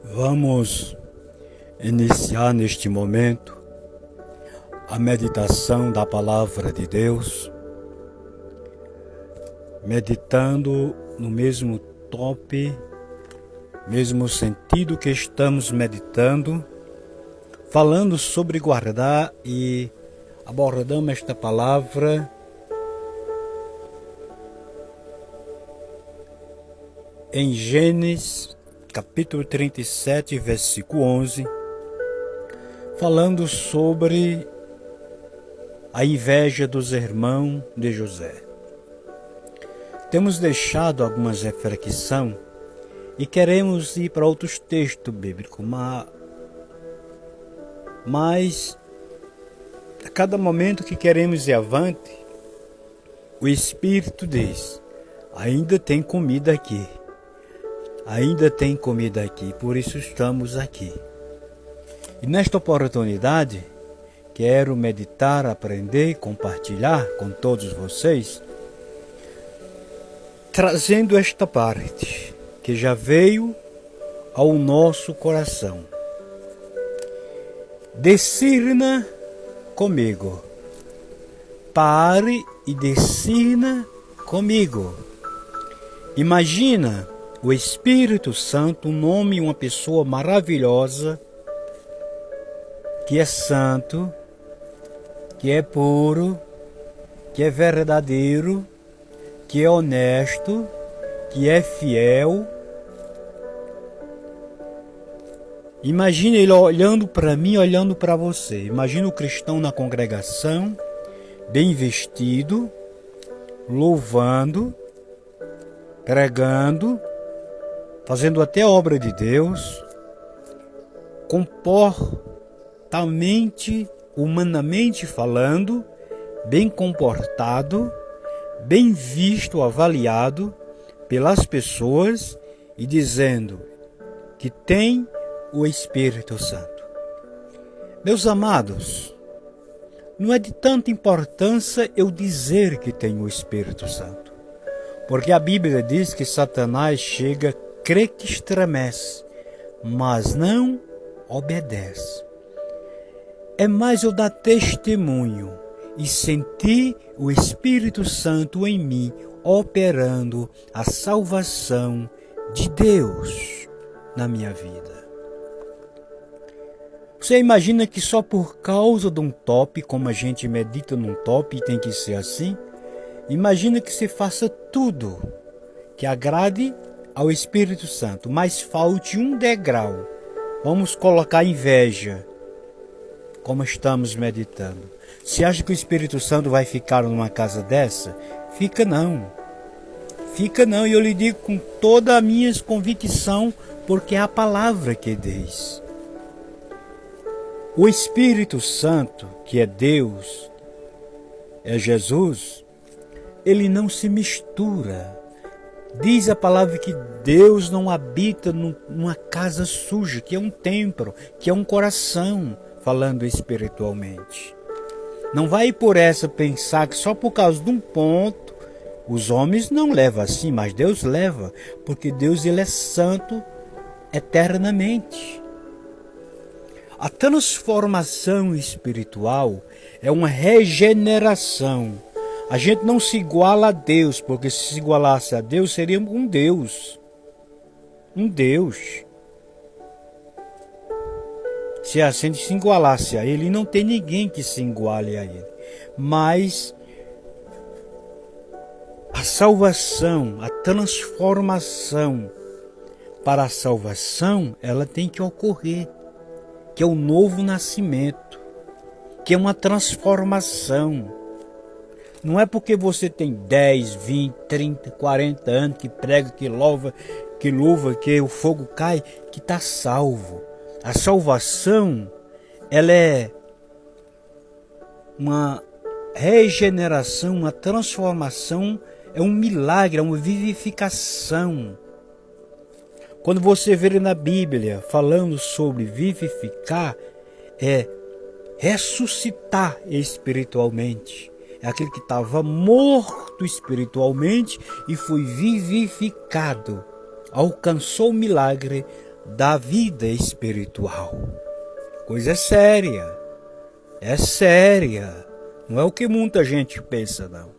Vamos iniciar neste momento a meditação da Palavra de Deus, meditando no mesmo mesmo sentido que estamos meditando, falando sobre guardar e abordamos esta palavra em Gênesis capítulo 37, versículo 11, falando sobre a inveja dos irmãos de José. Temos deixado algumas reflexões e queremos ir para outros textos bíblicos, mas a cada momento que queremos ir avante, o Espírito diz: ainda tem comida aqui. Ainda tem comida aqui, por isso estamos aqui. E nesta oportunidade, quero meditar, aprender e compartilhar com todos vocês, trazendo esta parte que já veio ao nosso coração. Discirna comigo. Pare e discirna comigo. Imagina o Espírito Santo, um nome, uma pessoa maravilhosa, que é santo, que é puro, que é verdadeiro, que é honesto, que é fiel. Imagine ele olhando para mim, olhando para você. Imagina o cristão na congregação, bem vestido, louvando, pregando, fazendo até obra de Deus, comportamentalmente, humanamente falando, bem comportado, bem visto, avaliado pelas pessoas e dizendo que tem o Espírito Santo. Meus amados, não é de tanta importância eu dizer que tenho o Espírito Santo, porque a Bíblia diz que Satanás chega, crê que estremece, mas não obedece. É mais eu dar testemunho e sentir o Espírito Santo em mim, operando a salvação de Deus na minha vida. Você imagina que só por causa de um top, como a gente medita num top e tem que ser assim, imagina que se faça tudo que agrade ao Espírito Santo, mas falte um degrau. Vamos colocar inveja, como estamos meditando. Você acha que o Espírito Santo vai ficar numa casa dessa? Fica não. Fica não, e eu lhe digo com toda a minha convicção, porque é a palavra que diz. O Espírito Santo, que é Deus, é Jesus, ele não se mistura. Diz a palavra que Deus não habita numa casa suja, que é um templo, que é um coração, falando espiritualmente. Não vai por essa pensar que só por causa de um ponto, os homens não levam assim, mas Deus leva, porque Deus ele é santo eternamente. A transformação espiritual é uma regeneração. A gente não se iguala a Deus, porque se igualasse a Deus, seria um Deus. Um Deus. Se a gente se igualasse a Ele, não tem ninguém que se iguale a Ele. Mas a salvação, a transformação para a salvação, ela tem que ocorrer, que é o novo nascimento, que é uma transformação. Não é porque você tem 10, 20, 30, 40 anos que prega, que louva, que o fogo cai, que está salvo. A salvação, ela é uma regeneração, uma transformação, é um milagre, é uma vivificação. Quando você vê na Bíblia falando sobre vivificar, é ressuscitar espiritualmente. É aquele que estava morto espiritualmente e foi vivificado. Alcançou o milagre da vida espiritual. Coisa séria. É séria. Não é o que muita gente pensa, não.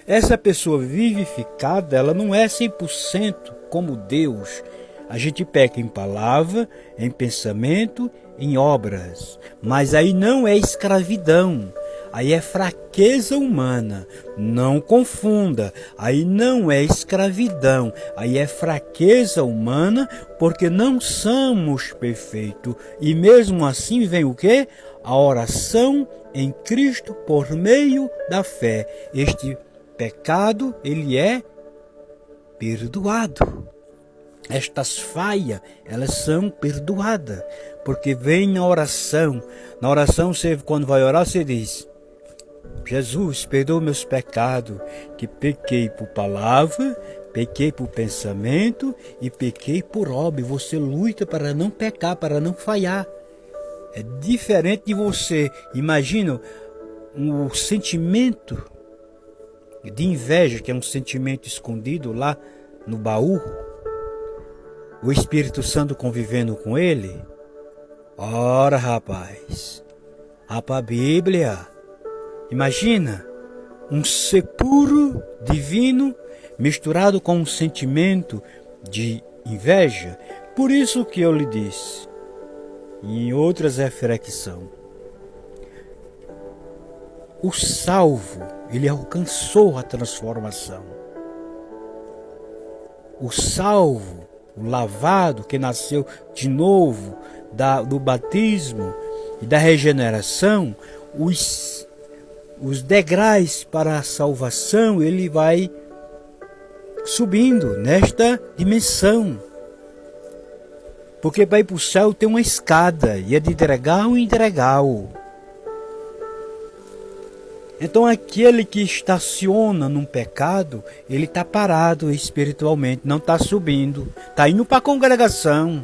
Essa pessoa vivificada, ela não é 100% como Deus. A gente peca em palavra, em pensamento, em obras. Mas aí não é escravidão. Aí é fraqueza humana. Não confunda. Aí não é escravidão. Aí é fraqueza humana, porque não somos perfeitos. E mesmo assim vem o quê? A oração em Cristo por meio da fé. Este pecado, ele é perdoado. Estas falhas, elas são perdoadas, porque vem na oração. Na oração, você, quando vai orar, você diz: Jesus, perdoa meus pecados, que pequei por palavra, pequei por pensamento e pequei por obra. Você luta para não pecar, para não falhar. É diferente de você. Imagina um sentimento de inveja, que é um sentimento escondido lá no baú. O Espírito Santo convivendo com ele. Ora, rapaz, a Bíblia. Imagina um ser puro, divino, misturado com um sentimento de inveja. Por isso que eu lhe disse, em outras reflexões, o salvo, ele alcançou a transformação. O salvo, o lavado, que nasceu de novo do batismo e da regeneração, os degraus para a salvação, ele vai subindo nesta dimensão. Porque para ir para o céu tem uma escada, e é de degrau em degrau. Então aquele que estaciona num pecado, ele está parado espiritualmente, não está subindo, está indo para a congregação,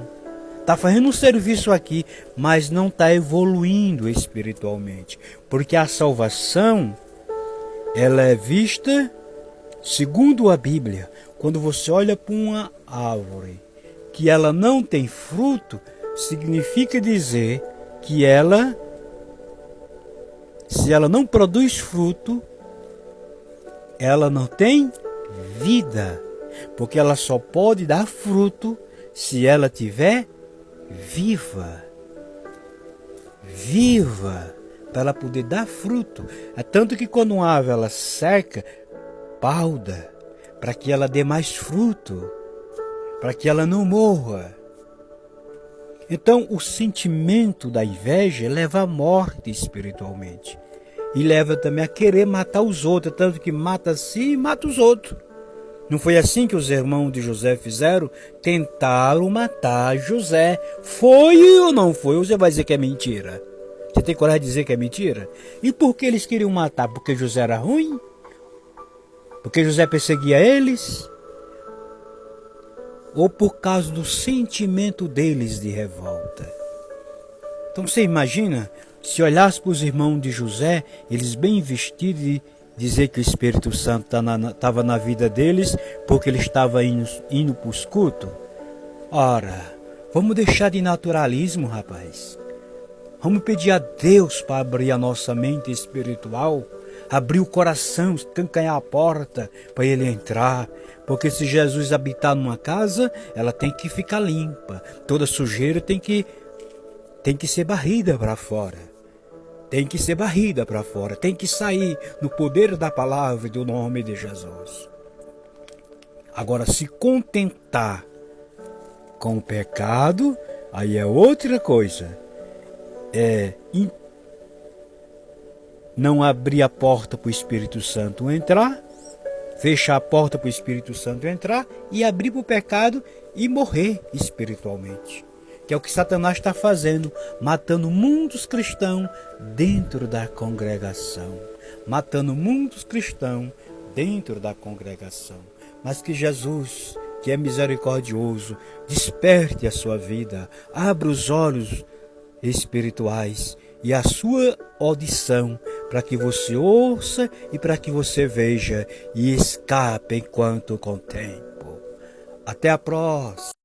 está fazendo um serviço aqui, mas não está evoluindo espiritualmente. Porque a salvação, ela é vista segundo a Bíblia. Quando você olha para uma árvore que ela não tem fruto, significa dizer que ela, se ela não produz fruto, ela não tem vida. Porque ela só pode dar fruto se ela tiver viva. Viva, para ela poder dar fruto. É tanto que quando uma árvore ela seca, pauda, para que ela dê mais fruto, para que ela não morra. Então, o sentimento da inveja leva à morte espiritualmente. E leva também a querer matar os outros, tanto que mata a si e mata os outros. Não foi assim que os irmãos de José fizeram? Tentaram matar José. Foi ou não foi? Ou você vai dizer que é mentira? Você tem coragem de dizer que é mentira? E por que eles queriam matar? Porque José era ruim? Porque José perseguia eles? Ou por causa do sentimento deles de revolta? Então você imagina, se olhasse para os irmãos de José, eles bem vestidos, e dizer que o Espírito Santo estava na vida deles, porque ele estava indo para os cultos? Ora, vamos deixar de naturalismo, rapaz. Vamos pedir a Deus para abrir a nossa mente espiritual, abrir o coração, escancarar a porta para ele entrar. Porque se Jesus habitar numa casa, ela tem que ficar limpa. Toda sujeira tem que ser varrida para fora. Tem que ser varrida para fora. Tem que sair no poder da palavra e do nome de Jesus. Agora, se contentar com o pecado, aí é outra coisa. Não abrir a porta para o Espírito Santo entrar, fechar a porta para o Espírito Santo entrar e abrir para o pecado e morrer espiritualmente. Que é o que Satanás está fazendo, matando muitos cristãos dentro da congregação. Matando muitos cristãos dentro da congregação. Mas que Jesus, que é misericordioso, desperte a sua vida, abra os olhos espirituais e a sua audição, para que você ouça e para que você veja e escape enquanto com tempo. Até a próxima.